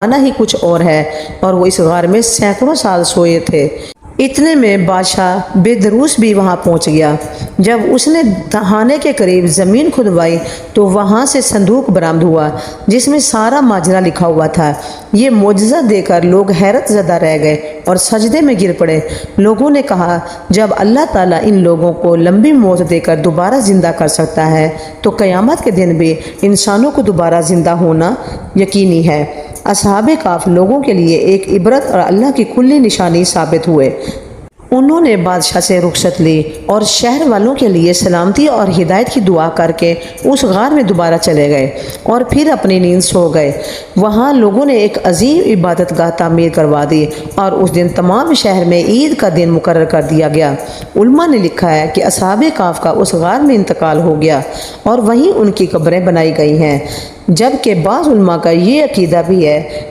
आना ही कुछ और है, और वो इस गार में सैकड़ों साल सोए थे। इतने में बादशाह बेदरूस भी वहाँ पहुँच गया। जब उसने दहाने के करीब ज़मीन खुदवाई तो वहाँ से संदूक बरामद हुआ जिसमें सारा माजरा लिखा हुआ था। ये मोजज़ा देखकर लोग हैरत ज़दा रह गए और सजदे में गिर पड़े। लोगों ने कहा, जब अल्लाह ताला इन लोगों को लंबी मौत देकर दोबारा ज़िंदा कर सकता है तो क़यामत के दिन भी इंसानों को दोबारा ज़िंदा होना यकीनी है। असहाबे काफ लोगों के लिए एक इबरत और अल्लाह की खुली निशानी साबित हुए। उन्होंने बादशाह से रुखसत ली और शहर वालों के लिए सलामती और हिदायत की दुआ करके उस गार में दोबारा चले गए और फिर अपनी नींद सो गए। वहाँ लोगों ने एक अजीम इबादत गाह तामीर करवा दी और उस दिन तमाम शहर में ईद का दिन मुकर्रर कर दिया गया। उलमा ने लिखा है कि असहाबे काफ का उस गार में इंतकाल हो गया और वहीं उनकी कब्रें बनाई गई हैं, जबकि बाज़ उलमा का ये अकीदा भी है